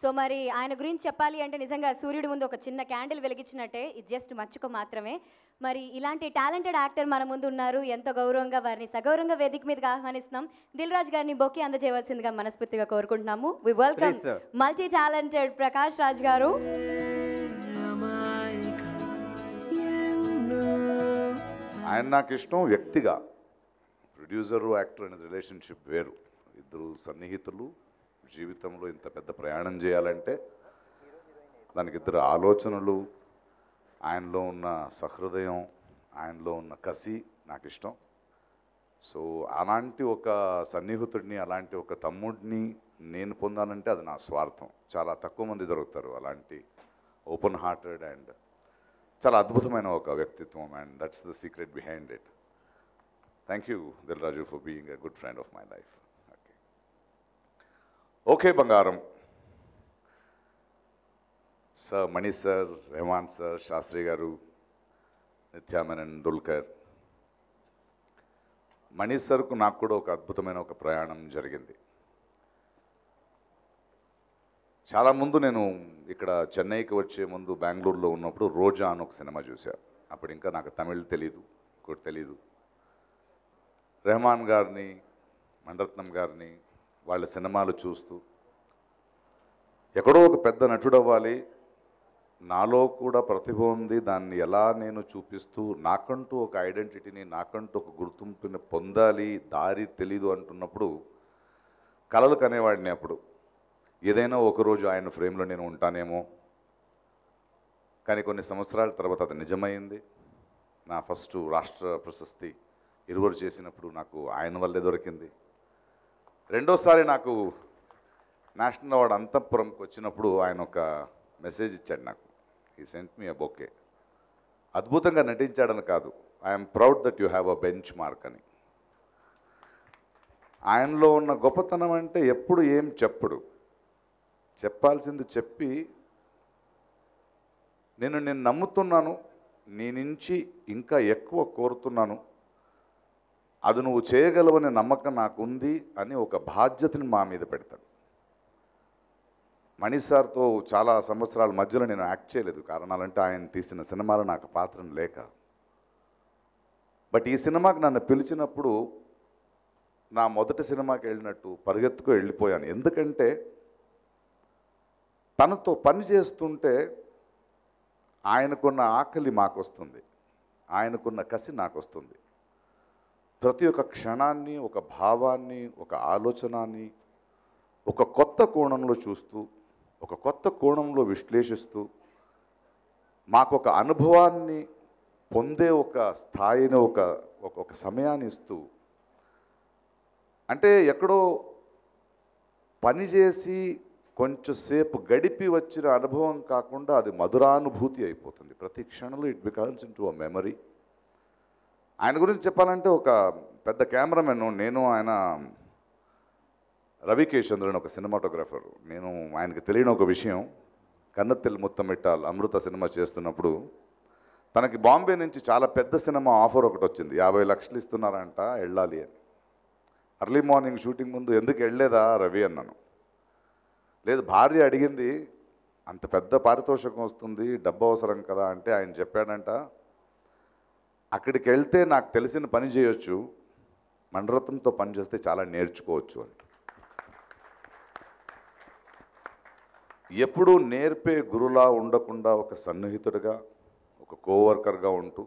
So మరి ఆయన గురించి చెప్పాలి అంటే నిజంగా సూర్యుడి ముందు ఒక చిన్న క్యాండిల్ వెలిగించినట్టే, ఇది జస్ట్ మచ్చుక మాత్రమే. మరి ఇలాంటి టాలెంటెడ్ యాక్టర్ మన ముందు ఉన్నారు. ఎంతో గౌరవంగా వారిని సగౌరవంగా వేదిక మీదకి ఆహ్వానిస్తున్నాం. దిల్ రాజు గారిని బొకే అందజేయవలసిందిగా మనస్ఫూర్తిగా కోరుకుంటున్నాము. We welcome multi talented Prakash Raj garu. ఆయన నాకు ఇష్టం వ్యక్తిగా. ప్రొడ్యూసరు యాక్టర్ అనే రిలేషన్షిప్ వేరు. ఇద్దరు సన్నిహితులు జీవితంలో ఇంత పెద్ద ప్రయాణం చేయాలంటే దానికి ఇద్దరు ఆలోచనలు, ఆయనలో ఉన్న సహృదయం, ఆయనలో ఉన్న కసి నాకు ఇష్టం. సో అలాంటి ఒక సన్నిహితుడిని, అలాంటి ఒక తమ్ముడిని నేను పొందానంటే అది నా స్వార్థం. చాలా తక్కువ మంది దొరుకుతారు అలాంటి ఓపెన్ హార్టెడ్ అండ్ చాలా అద్భుతమైన ఒక వ్యక్తిత్వం. And that's the secret behind it. Thank you Dil Raju for being a good friend of my life. Okay బంగారం sir, Mani sir, Rahman sir, Shastri garu, Nithya Menen, Dulquer. మణి సార్కు నాకు కూడా ఒక అద్భుతమైన ఒక ప్రయాణం జరిగింది. చాలా ముందు నేను ఇక్కడ చెన్నైకి వచ్చే ముందు బెంగళూరులో ఉన్నప్పుడు రోజా అని ఒక సినిమా చూశాను. అప్పుడు ఇంకా నాకు తమిళ్ తెలీదు, కూడా తెలీదు. రెహమాన్ గారిని, మణిరత్నం గారిని వాళ్ళ సినిమాలు చూస్తూ ఎక్కడో ఒక పెద్ద నటుడు అవ్వాలి, నాలో కూడా ప్రతిభ ఉంది, దాన్ని ఎలా నేను చూపిస్తూ నాకంటూ ఒక ఐడెంటిటీని, నాకంటూ ఒక గుర్తింపుని పొందాలి, దారి తెలీదు అంటున్నప్పుడు కలలు కనేవాడిని. అప్పుడు ఏదైనా ఒకరోజు ఆయన ఫ్రేమ్లో నేను ఉంటానేమో. కానీ కొన్ని సంవత్సరాల తర్వాత అది నిజమైంది. నా ఫస్ట్ రాష్ట్ర ప్రశస్తి ఇరువురు చేసినప్పుడు నాకు ఆయన వల్లే దొరికింది. రెండోసారి నాకు నేషనల్ అవార్డు అంతఃపురంకి వచ్చినప్పుడు ఆయన ఒక మెసేజ్ ఇచ్చాడు నాకు. He sent me a bouquet. అద్భుతంగా నటించాడని కాదు, I'm proud that you have a bench mark అని. ఆయనలో ఉన్న గొప్పతనం అంటే ఎప్పుడు ఏం చెప్పడు, చెప్పాల్సింది చెప్పి నేను నమ్ముతున్నాను, నీ నుంచి ఇంకా ఎక్కువ కోరుతున్నాను, అది నువ్వు చేయగలవనే నమ్మకం నాకుంది అని ఒక బాధ్యతని మా మీద పెడతాడు. మణి సార్తో చాలా సంవత్సరాల మధ్యలో నేను యాక్ట్ చేయలేదు. కారణాలంటే ఆయన తీసిన సినిమాలో నాకు పాత్రం లేక. బట్ ఈ సినిమాకి నన్ను పిలిచినప్పుడు నా మొదటి సినిమాకి వెళ్ళినట్టు పరిగెత్తుకు వెళ్ళిపోయాను. ఎందుకంటే తనతో పని చేస్తుంటే ఆయనకున్న ఆకలి మాకు వస్తుంది, ఆయనకున్న కసి నాకు వస్తుంది. ప్రతి ఒక్క క్షణాన్ని, ఒక భావాన్ని, ఒక ఆలోచనాన్ని ఒక కొత్త కోణంలో చూస్తూ, ఒక కొత్త కోణంలో విశ్లేషిస్తూ, మాకు ఒక అనుభవాన్ని పొందే ఒక స్థాయిని, ఒక సమయాన్ని ఇస్తూ, అంటే ఎక్కడో పనిచేసి కొంచెంసేపు గడిపి వచ్చిన అనుభవం కాకుండా అది మధురానుభూతి అయిపోతుంది. ప్రతి క్షణంలో it becomes in to a memory. ఆయన గురించి చెప్పాలంటే ఒక పెద్ద కెమెరామెన్. నేను ఆయన రవికేశంద్రన్ ఒక సినిమాటోగ్రాఫర్. నేను ఆయనకి తెలియని ఒక విషయం, కన్నత్తిల్ ముత్తమిట్టాల్ అమృత సినిమా చేస్తున్నప్పుడు తనకి బాంబే నుంచి చాలా పెద్ద సినిమా ఆఫర్ ఒకటి వచ్చింది. 50 లక్షలు ఇస్తున్నారంట, వెళ్ళాలి అని. అర్లీ మార్నింగ్ షూటింగ్ ముందు ఎందుకు వెళ్ళలేదా రవి అన్నాను. లేదు, భార్య అడిగింది, అంత పెద్ద పారితోషికం వస్తుంది, డబ్బు అవసరం కదా అంటే ఆయన చెప్పాడంట, అక్కడికి వెళ్తే నాకు తెలిసిన పని చేయొచ్చు, మణిరత్నంతో పని చేస్తే చాలా నేర్చుకోవచ్చు అని. ఎప్పుడూ నేర్పే గురులా ఉండకుండా ఒక సన్నిహితుడిగా, ఒక కోవర్కర్గా ఉంటూ,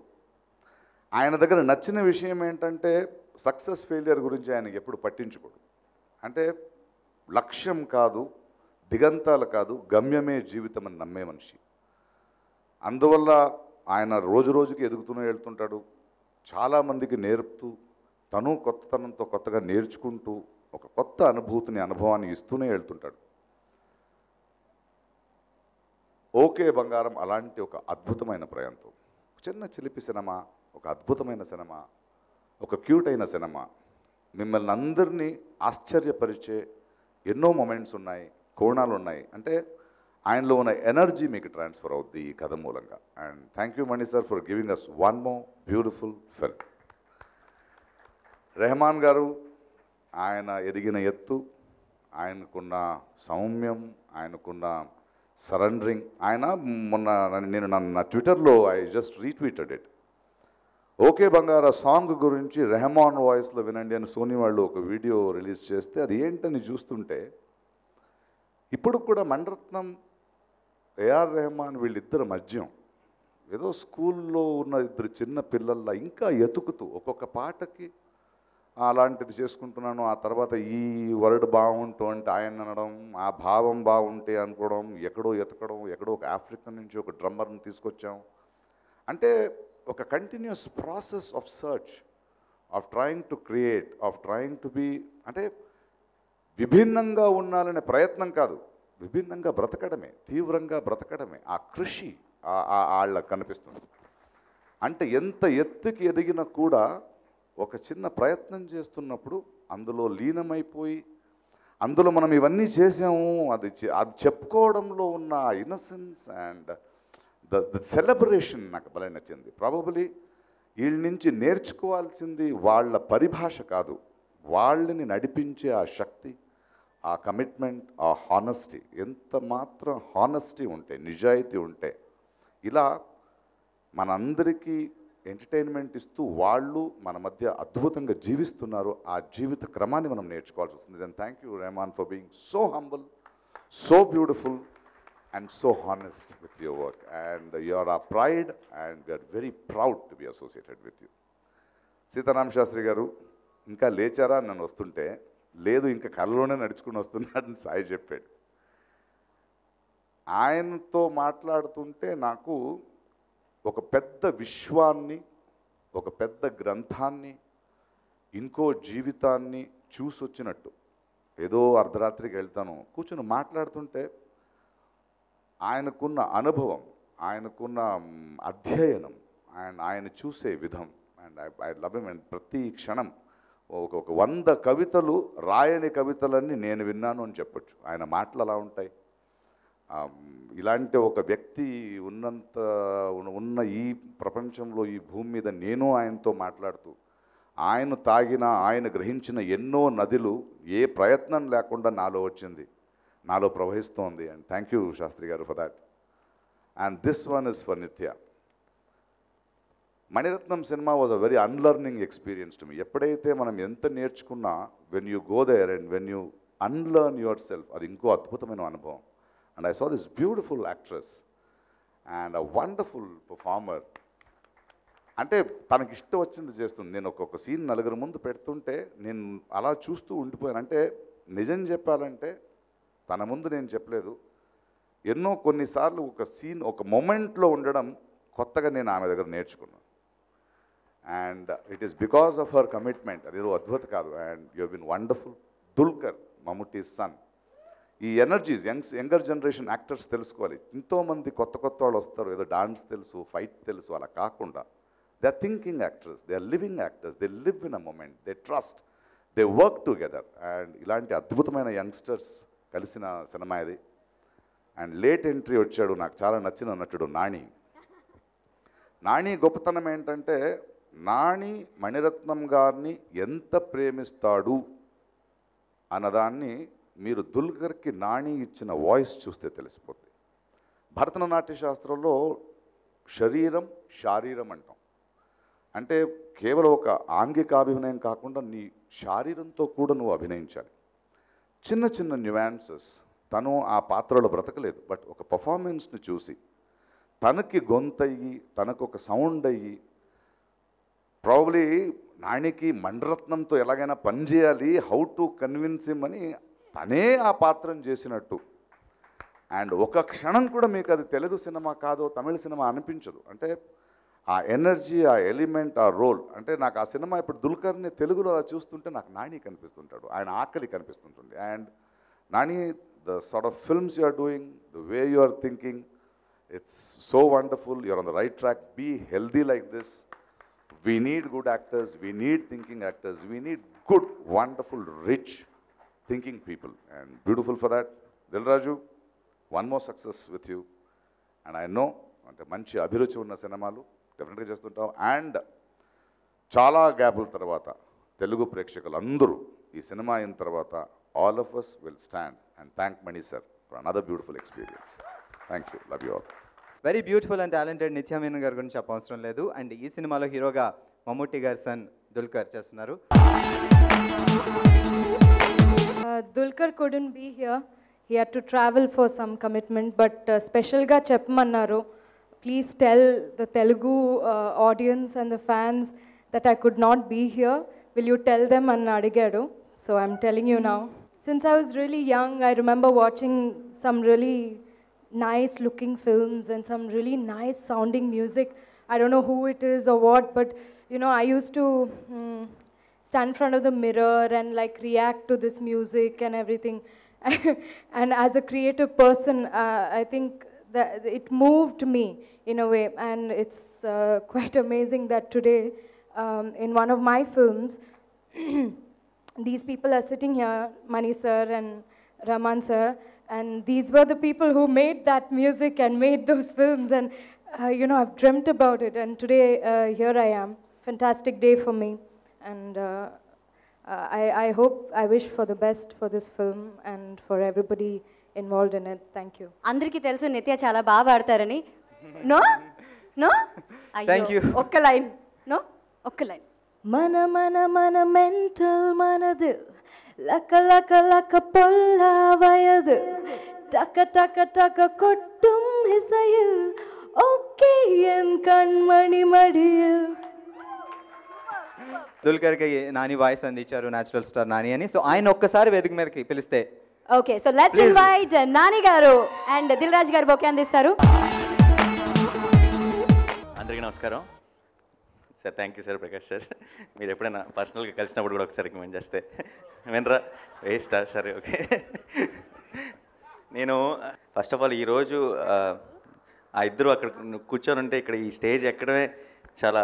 ఆయన దగ్గర నచ్చిన విషయం ఏంటంటే సక్సెస్ ఫెయిలియర్ గురించి ఆయనకి ఎప్పుడు పట్టించుకోడు. అంటే లక్ష్యం కాదు, దిగంతాలు కాదు, గమ్యమే జీవితం అని నమ్మే మనిషి. అందువల్ల ఆయన రోజు రోజుకి ఎదుగుతూనే వెళ్తుంటాడు. చాలామందికి నేర్పుతూ, తను కొత్తతనంతో కొత్తగా నేర్చుకుంటూ, ఒక కొత్త అనుభూతిని, అనుభవాన్ని ఇస్తూనే వెళ్తుంటాడు. ఓకే బంగారం అలాంటి ఒక అద్భుతమైన ప్రయాణం. చిన్న చిలిపి సినిమా, ఒక అద్భుతమైన సినిమా, ఒక క్యూట్ అయిన సినిమా, మిమ్మల్ని అందరినీ ఆశ్చర్యపరిచే ఎన్నో మొమెంట్స్ ఉన్నాయి, కోణాలు ఉన్నాయి. అంటే ఆయనలో ఉన్న ఎనర్జీ మీకు ట్రాన్స్ఫర్ అవుద్ది ఈ కథ మూలంగా. And thank you Mani sir for giving us one more beautiful film. Rahman garu, ఆయన ఎదిగిన ఎత్తు, ఆయనకున్న సౌమ్యం, ఆయనకున్న సరెండరింగ్. ఆయన మొన్న నేను నా ట్విట్టర్లో I just retweeted it. Okay Bangara song గురించి రెహమాన్ వాయిస్లో వినండి అని సోనీ వాళ్ళు ఒక వీడియో రిలీజ్ చేస్తే అది ఏంటని చూస్తుంటే ఇప్పుడు కూడా మణిరత్నం, ఏఆర్ రెహమాన్ వీళ్ళిద్దరు మధ్యం ఏదో స్కూల్లో ఉన్న ఇద్దరు చిన్న పిల్లల్లా ఇంకా ఎతుకుతూ ఒక్కొక్క పాటకి అలాంటిది చేసుకుంటున్నాను, ఆ తర్వాత ఈ వర్డ్ బాగుంటూ అంటే ఆయన అనడం, ఆ భావం బాగుంటే అనుకోవడం, ఎక్కడో ఎతకడం, ఎక్కడో ఒక ఆఫ్రికన్ నుంచి ఒక డ్రమ్మర్ని తీసుకొచ్చాం అంటే ఒక continuous process of search, of trying to create, of trying to be, అంటే విభిన్నంగా ఉండాలనే ప్రయత్నం కాదు, విభిన్నంగా బ్రతకడమే, తీవ్రంగా బ్రతకడమే ఆ కృషి వాళ్ళకి కనిపిస్తుంది. అంటే ఎంత ఎత్తుకి ఎదిగినా కూడా ఒక చిన్న ప్రయత్నం చేస్తున్నప్పుడు అందులో లీనమైపోయి అందులో మనం ఇవన్నీ చేసాము అది చెప్పుకోవడంలో ఉన్న ఇన్నసెన్స్ అండ్ ద సెలబ్రేషన్ నాకు భలే నచ్చింది. ప్రాబబులీ వీళ్ళ నుంచి నేర్చుకోవాల్సింది వాళ్ళ పరిభాష కాదు, వాళ్ళని నడిపించే ఆ శక్తి, ఆ కమిట్మెంట్, ఆ హానెస్టీ. ఎంత మాత్రం హానెస్టీ ఉంటే, నిజాయితీ ఉంటే ఇలా మనందరికీ ఎంటర్టైన్మెంట్ ఇస్తూ వాళ్ళు మన మధ్య అద్భుతంగా జీవిస్తున్నారు. ఆ జీవిత క్రమాన్ని మనం నేర్చుకోవాల్సి వస్తుంది. And thank you Rahman for being so humble, so beautiful and so honest with your work, and you are our pride and we are very proud to be associated with you. Seetharama Sastry garu ఇంకా లేచారా అని నన్ను వస్తుంటే, లేదు ఇంకా కళ్ళలోనే నడుచుకుని వస్తున్నాడని సాయి చెప్పాడు. ఆయనతో మాట్లాడుతుంటే నాకు ఒక పెద్ద విశ్వాన్ని, ఒక పెద్ద గ్రంథాన్ని, ఇంకో జీవితాన్ని చూసొచ్చినట్టు. ఏదో అర్ధరాత్రికి వెళ్తాను కూర్చొని మాట్లాడుతుంటే ఆయనకున్న అనుభవం, ఆయనకున్న అధ్యయనం అండ్ ఆయన చూసే విధం and I love him. And ప్రతి క్షణం ఒక 100 కవితలు రాయని కవితలన్నీ నేను విన్నాను అని చెప్పొచ్చు. ఆయన మాటలు అలా ఉంటాయి. ఇలాంటి ఒక వ్యక్తి ఉన్న ఈ ప్రపంచంలో, ఈ భూమి మీద నేను ఆయనతో మాట్లాడుతూ ఆయన తాగిన, ఆయన గ్రహించిన ఎన్నో నదులు ఏ ప్రయత్నం లేకుండా నాలో వచ్చింది, నాలో ప్రవహిస్తోంది. And thank you Shastri garu for that. And this one is for Nithya. Maniratnam cinema was a very unlearning experience to me. ఎప్పుడైతే మనం ఎంత నేర్చుకున్నా, when you go there and when you unlearn your self, అది ఇంకో అద్భుతమైన అనుభవం. And I saw this beautiful actress and a wonderful performer. అంటే తనకి ఇష్టం వచ్చింది చేస్తుంది. నేను ఒక్కొక్క సీన్ నలుగురు ముందు పెడుతుంటే నేను అలా చూస్తూ ఉండిపోయాను. అంటే నిజం చెప్పాలంటే తన ముందు నేను చెప్పలేదు, ఎన్నో కొన్నిసార్లు ఒక సీన్, ఒక మొమెంట్లో ఉండడం కొత్తగా నేను ఆమె దగ్గర నేర్చుకున్నాను. And it is because of her commitment. అదేదో అద్భుత కాదు. And you have been wonderful. Dulquer, Mammootty's son. ఈ ఎనర్జీస్ యంగర్ జనరేషన్ యాక్టర్స్ తెలుసుకోవాలి. ఎంతోమంది కొత్త వాళ్ళు వస్తారు, ఏదో డాన్స్ తెలుసు, ఫైట్ తెలుసు, అలా కాకుండా they are thinking actors, they are living actors, they live in a moment, they trust, they work together. And ఇలాంటి అద్భుతమైన యంగ్స్టర్స్ కలిసిన సినిమా ఇది. అండ్ లేట్ ఎంట్రీ వచ్చాడు, నాకు చాలా నచ్చిన నటుడు నాని. నాని గొప్పతనం ఏంటంటే, నాని మణిరత్నం గారిని ఎంత ప్రేమిస్తాడు అన్నదాన్ని మీరు దుల్కర్కి నాని ఇచ్చిన వాయిస్ చూస్తే తెలిసిపోద్ది. భరతనాట్య శాస్త్రంలో శరీరం శారీరం అంటాం. అంటే కేవలం ఒక ఆంగికాభినయం కాకుండా నీ శారీరంతో కూడా నువ్వు అభినయించాలి. చిన్న చిన్న న్యూయాన్సెస్. తను ఆ పాత్రలో బ్రతకలేదు, బట్ ఒక పర్ఫార్మెన్స్ని చూసి తనకి గొంతయ్యి, తనకు ఒక సౌండ్ అయ్యి, ప్రాబబ్లీ నానికి మణిరత్నంతో ఎలాగైనా పనిచేయాలి, హౌ టు కన్విన్స్ హిమ్ అని తనే ఆ పాత్రను చేసినట్టు. అండ్ ఒక క్షణం కూడా మీకు అది తెలుగు సినిమా కాదో తమిళ సినిమా అనిపించదు. అంటే ఆ ఎనర్జీ, ఆ ఎలిమెంట్, ఆ రోల్. అంటే నాకు ఆ సినిమా ఇప్పుడు దుల్కర్ని తెలుగులో అలా చూస్తుంటే నాకు నాని కనిపిస్తుంటాడు, ఆయన ఆకలి కనిపిస్తుంటుంది. And Nani, the sort of films you are doing, the way you are thinking, it's so wonderful. You're on the right track. Be healthy like this. We need good actors, we need thinking actors, we need good, wonderful, rich thinking people. And beautiful for that. Dil Raju, one more success with you. And I know అంటే మంచి అభిరుచి ఉన్న సినిమాలు డెఫినెట్గా చేస్తుంటాం. And చాలా గ్యాపుల తర్వాత తెలుగు ప్రేక్షకులు అందరూ ఈ సినిమా అయిన తర్వాత all of us will stand and thank Mani sir for another beautiful experience. Thank you. Love you all. Very beautiful and talented నిత్య మీనన్ గారి గురించి చెప్పవసరం లేదు. అండ్ ఈ సినిమాలో హీరోగా మమ్ముట్టి గారి సన్ దుల్కర్ చేస్తున్నారు. Dulquer couldn't be here. He had to travel for some commitment, but special ga cheppamannaru. Please tell the Telugu audience and the fans that I could not be here. Will you tell them and adigadu? So I'm telling you now. Since I was really young, I remember watching some really nice looking films and some really nice sounding music. I don't know who it is or what, but you know, I used to stand in front of the mirror and like react to this music and everything. And as a creative person, I think that it moved me in a way, and it's quite amazing that today in one of my films these people are sitting here, Mani sir and Raman sir, and these were the people who made that music and made those films, and you know, I've dreamt about it, and today here I am. Fantastic day for me, and I hope, I wish for the best for this film and for everybody involved in it. Thank you. అందరికీ తెలుసు నిత్య చాలా బాగా పాడతారని. No no Thank you. ఒక్క line. No ఒక్క line. మన మన మన మెంటల్ మనது లక లక లక పొల్ల వయது టక టక టక కొట్டும் இசையில் ஓகே என் கண்மணி மடியில். దుల్కర్కి నాని వాయిస్ అందించారు, న్యాచురల్ స్టార్ నాని అని. సో ఆయన ఒక్కసారి వేదిక మీదకి పిలిస్తే. Okay, so let's invite Nani గారు అండ్ దిల్ రాజు గారు బొకే అందిస్తారు. అందరికీ నమస్కారం sir. Thank you sir, Prakash sir. మీరు ఎప్పుడైనా పర్సనల్గా కలిసినప్పుడు కూడా ఒకసారి రికమెండ్ చేస్తే వినరా వేస్టా సరే. ఓకే, నేను ఫస్ట్ ఆఫ్ ఆల్ ఈరోజు ఆ ఇద్దరు అక్కడ కూర్చొని ఉంటే ఇక్కడ ఈ స్టేజ్ ఎక్కడమే చాలా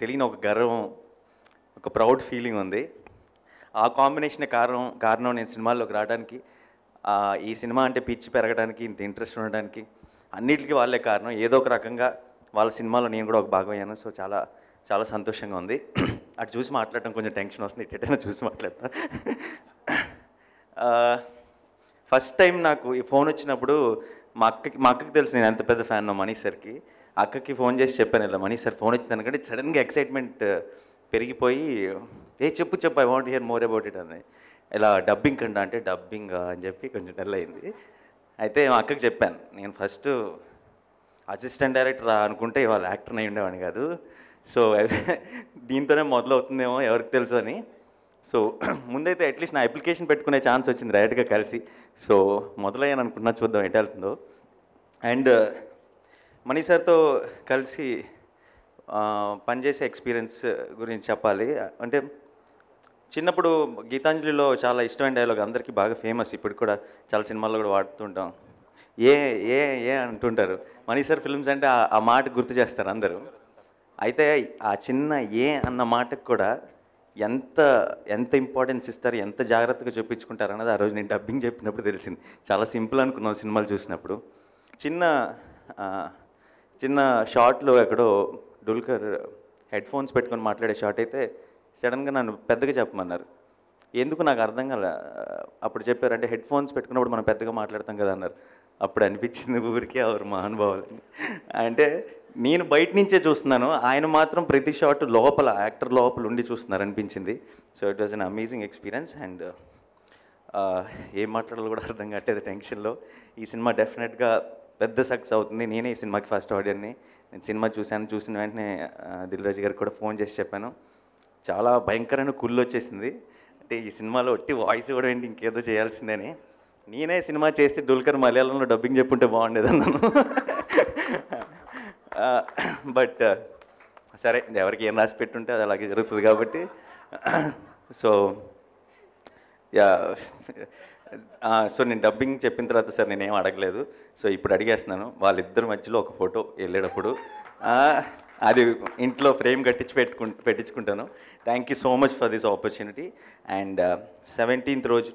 తెలియని ఒక గర్వం, ఒక ప్రౌడ్ ఫీలింగ్ ఉంది. ఆ కాంబినేషన్ కారణం నేను సినిమాల్లోకి రావడానికి, ఈ సినిమా అంటే పిచ్చి పెరగడానికి, ఇంత ఇంట్రెస్ట్ ఉండడానికి అన్నిటికీ వాళ్ళే కారణం. ఏదో ఒక రకంగా వాళ్ళ సినిమాలో నేను కూడా ఒక భాగమయ్యాను. సో చాలా చాలా సంతోషంగా ఉంది. అటు చూసి మాట్లాడటం కొంచెం టెన్షన్ వస్తుంది, ఇటైనా చూసి మాట్లాడతా. ఫస్ట్ టైం నాకు ఈ ఫోన్ వచ్చినప్పుడు మా అక్కకి తెలుసు నేను ఎంత పెద్ద ఫ్యాన్ మనీ సార్కి. అక్కకి ఫోన్ చేసి చెప్పాను, ఇలా మనీ సార్ ఫోన్ వచ్చింది అనుకంటే సడన్గా ఎక్సైట్మెంట్ పెరిగిపోయి, చెప్పు I want hear more about it అని. ఇలా డబ్బింగ్ కండా అంటే డబ్బింగ్ అని చెప్పి కొంచెం డల్ అయింది. అయితే మా అక్కకి చెప్పాను, నేను ఫస్ట్ అసిస్టెంట్ డైరెక్టర్ అనుకుంటే ఇవాళ యాక్టర్ అయి ఉండేవాడిని కాదు. సో దీంతోనే మొదలవుతుందేమో ఎవరికి తెలుసు అని. సో ముందైతే అట్లీస్ట్ నా అప్లికేషన్ పెట్టుకునే ఛాన్స్ వచ్చింది డైరెక్ట్గా కలిసి. సో మొదలయ్యాను అనుకుంటున్నా, చూద్దాం ఎటు వెళ్తుందో. అండ్ మనీ సార్తో కలిసి పనిచేసే ఎక్స్పీరియన్స్ గురించి చెప్పాలి. అంటే చిన్నప్పుడు గీతాంజలిలో చాలా ఇష్టమైన డైలాగ్, అందరికీ బాగా ఫేమస్, ఇప్పుడు కూడా చాలా సినిమాల్లో కూడా వాడుతుంటాం. ఏ ఏ ఏ అంటుంటారు. మనీ సార్ ఫిల్మ్స్ అంటే ఆ మాట గుర్తు చేస్తారు అందరూ. అయితే ఆ చిన్న ఏ అన్న మాటకు కూడా ఎంత ఎంత ఇంపార్టెన్స్ ఇస్తారు, ఎంత జాగ్రత్తగా చూపించుకుంటారు అన్నది ఆ రోజు నేను డబ్బింగ్ చెప్పినప్పుడు తెలిసింది. చాలా సింపుల్ అనుకున్నాం సినిమాలు చూసినప్పుడు. చిన్న షార్ట్లో ఎక్కడో డుల్కర్ హెడ్ ఫోన్స్ పెట్టుకొని మాట్లాడే షార్ట్ అయితే సడన్గా నన్ను పెద్దగా చెప్పమన్నారు. ఎందుకు నాకు అర్థం కాలే. అప్పుడు చెప్పారు, అంటే హెడ్ ఫోన్స్ పెట్టుకున్నప్పుడు మనం పెద్దగా మాట్లాడతాం కదా అన్నారు. అప్పుడు అనిపించింది ఊరికే ఎవరు మహానుభావులని. అంటే నేను బయట నుంచే చూస్తున్నాను, ఆయన మాత్రం ప్రతి షాట్ లోపల యాక్టర్ లోపల ఉండి చూస్తున్నారు అనిపించింది. So it was an amazing experience. And ఏం మాట్లాడాలో కూడా అర్థం కావట్లేదు టెన్షన్లో. ఈ సినిమా డెఫినెట్గా పెద్ద సక్సెస్ అవుతుంది. నేనే ఈ సినిమాకి ఫస్ట్ ఆడియన్ని. నేను సినిమా చూసిన వెంటనే దిల్ రాజు గారికి కూడా ఫోన్ చేసి చెప్పాను. చాలా భయంకరమైన కుళ్ళు వచ్చేసింది. అంటే ఈ సినిమాలో ఒట్టి వాయిస్ కూడా ఏంటి ఇంకేదో చేయాల్సిందని. నేనే సినిమా చేస్తే డుల్కర్ మలయాళంలో డబ్బింగ్ చెప్పుంటే బాగుండేది అన్నాను. బట్ సరే, ఎవరికి ఏం రాసి పెట్టుంటే అది అలాగే జరుగుతుంది కాబట్టి. సో సో నేను డబ్బింగ్ చెప్పిన తర్వాత సార్ నేనేం అడగలేదు. సో ఇప్పుడు అడిగేస్తున్నాను. వాళ్ళిద్దరి మధ్యలో ఒక ఫోటో వెళ్ళేటప్పుడు అది ఇంట్లో ఫ్రేమ్ పెట్టించుకుంటాను. Thank you so much for this opportunity. And 17th రోజు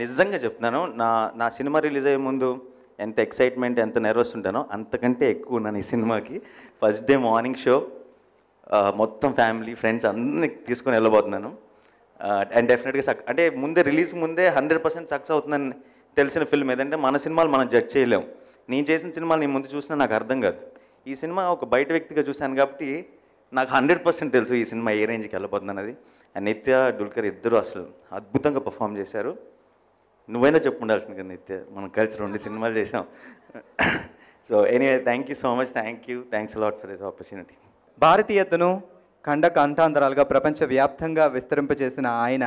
నిజంగా చెప్తున్నాను, నా సినిమా రిలీజ్ అయ్యే ముందు ఎంత ఎక్సైట్మెంట్, ఎంత నర్వస్ ఉంటానో అంతకంటే ఎక్కువ ఉన్నాను ఈ సినిమాకి. ఫస్ట్ డే మార్నింగ్ షో మొత్తం ఫ్యామిలీ ఫ్రెండ్స్ అందరినీ తీసుకొని వెళ్ళబోతున్నాను. అండ్ డెఫినెట్గా అంటే ముందే రిలీజ్ ముందే 100% సక్సెస్ అవుతుందని తెలిసిన ఫిల్మ్ ఏదంటే మన సినిమాలు మనం జడ్జ్ చేయలేం. నేను చేసిన సినిమాలు నేను ముందు చూసినా నాకు అర్థం కాదు. ఈ సినిమా ఒక బయట వ్యక్తిగా చూశాను కాబట్టి నాకు 100% తెలుసు ఈ సినిమా ఏ రేంజ్కి వెళ్ళిపోతుంది అన్నది. అండ్ నిత్య, డుల్కర్ ఇద్దరు అసలు అద్భుతంగా పర్ఫామ్ చేశారు. నువ్వైనా చెప్పు ఉండాల్సింది కదా నిత్య, మనం కలిసి 2 సినిమాలు చేసాం. So anyway thank you so much, thanks a lot for this opportunity. భారతీయతను ఖండ కంఠాంతరాలుగా ప్రపంచవ్యాప్తంగా విస్తరింపచేసిన ఆయన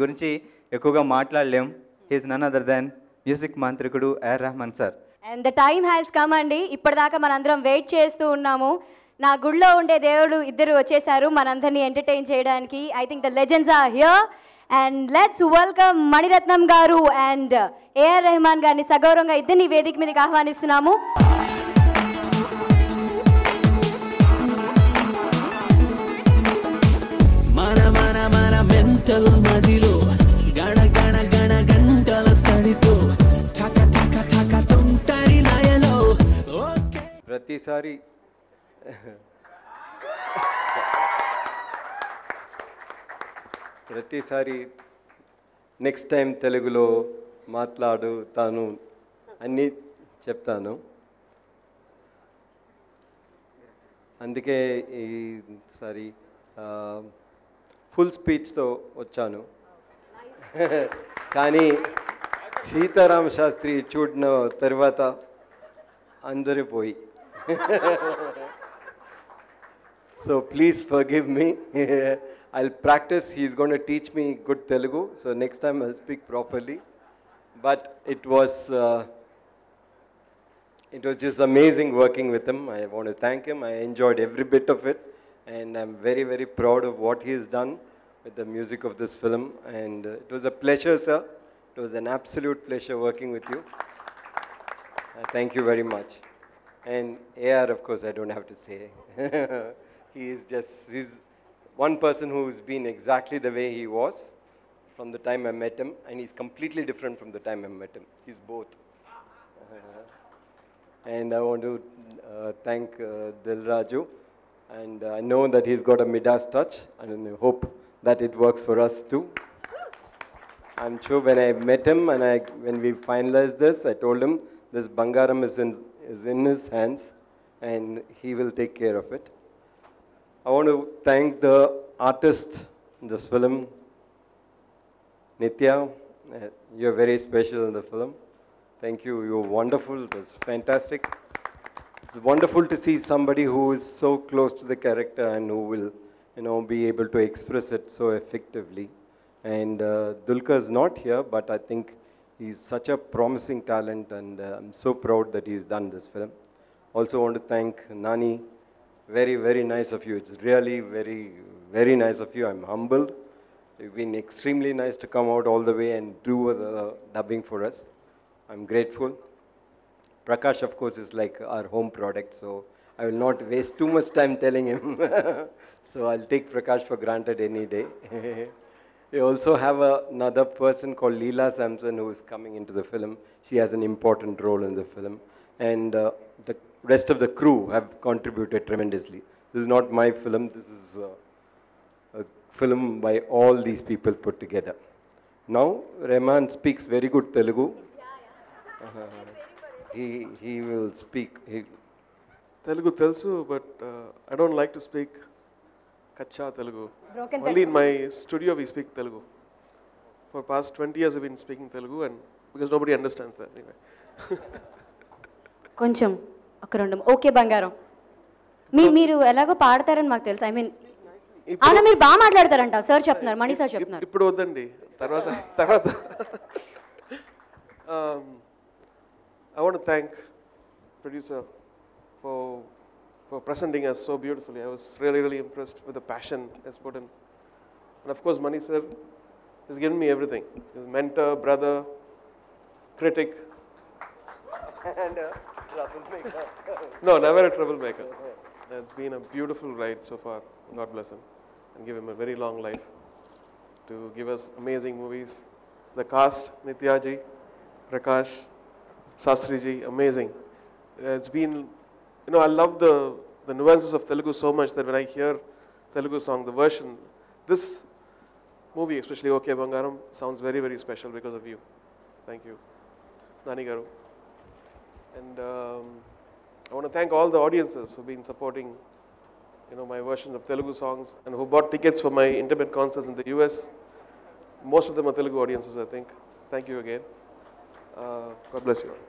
గురించి ఎక్కువగా మాట్లాడలేం. He's none other than music మాంత్రికుడు AR Rahman sir. And the time has come అండి. ఇప్పటిదాకా మనందరం వెయిట్ చేస్తూ ఉన్నాము. నా గుడిలో ఉండే దేవుడు ఇద్దరు వచ్చేసారు మనందరినీ ఎంటర్టైన్ చేయడానికి. I think the legends are here and let's welcome Mani Ratnam garu and AR Rahman గారిని సగౌరవంగా ఇద్దరిని వేదిక మీదకి ఆహ్వానిస్తున్నాము. మన మెంటల్ మదిలో గణ గణ గణ గంటల సడితో ఠక ఠక ఠక తుంటరి లయలో ప్రతిసారి నెక్స్ట్ టైం తెలుగులో మాట్లాడుతాను అన్నీ చెప్తాను. అందుకే ఈసారి ఫుల్ స్పీచ్తో వచ్చాను. కానీ సీతారామ శాస్త్రి చూడిన తర్వాత అందరూ పోయి. So please forgive me. I'll practice. He's going to teach me good Telugu. So next time I'll speak properly. But it was just amazing working with him. I want to thank him. I enjoyed every bit of it. And I'm very, very proud of what he has done with the music of this film. And it was a pleasure, sir. It was an absolute pleasure working with you. Thank you very much. And AR, of course, I don't have to say. He's one person who's been exactly the way he was from the time I met him, and he's completely different from the time I met him. He's both. And I want to thank Dilraju, and I know that he's got a Midas touch, and I hope that it works for us too. I'm sure when I met him and when we finalized this, I told him this Bangaram is in his hands, and he will take care of it. I want to thank the artist in this film, Nitya. You're very special in the film. Thank you. You're wonderful. It was fantastic. It's wonderful to see somebody who is so close to the character and who will, be able to express it so effectively. And Dulkar is not here, but I think he's such a promising talent, and I'm so proud that he's done this film. Also want to thank Nani. Very, very nice of you. It's really very, very nice of you. I'm humbled. You've been extremely nice to come out all the way and do the dubbing for us. I'm grateful. Prakash, of course, is like our home product, so I will not waste too much time telling him. So I'll take Prakash for granted any day. We also have another person called Leela Samson who is coming into the film. She has an important role in the film. And the rest of the crew have contributed tremendously. This is not my film. This is a film by all these people put together. Now, Rahman speaks very good Telugu. He will speak. Telugu telsu, but I don't like to speak Kacha Telugu. Broken Only in my studio we speak Telugu. For past 20 years I've been speaking Telugu, and because nobody understands that anyway. కొంచెం ఒక రెండు okay బంగారం మీరు ఎలాగో పాడతారని మాకు తెలుసు. I mean అవునా, మీరు బాగా మాట్లాడతారంట సార్ చెప్తున్నారు, మణి సార్ చెప్తున్నారు. ఇప్పుడు వద్దండి, తర్వాత I want to thank producer for presenting us so beautifully. I was really, really impressed with the passion that's put in. And of course, Mani sir has given me everything. His mentor, brother, critic, and troublemaker. No, never a troublemaker. It's been a beautiful ride so far. God bless him and give him a very long life to give us amazing movies. The cast, Nitya ji, Prakash, Sastri ji, amazing. It's been, I love the nuances of Telugu so much that when I hear Telugu song, the version, this movie, especially OK Bangaram, sounds very, very special because of you. Thank you, Nani Garu. And I want to thank all the audiences who've been supporting, my version of Telugu songs and who bought tickets for my intimate concerts in the US. Most of them are Telugu audiences, I think. Thank you again. God bless you all.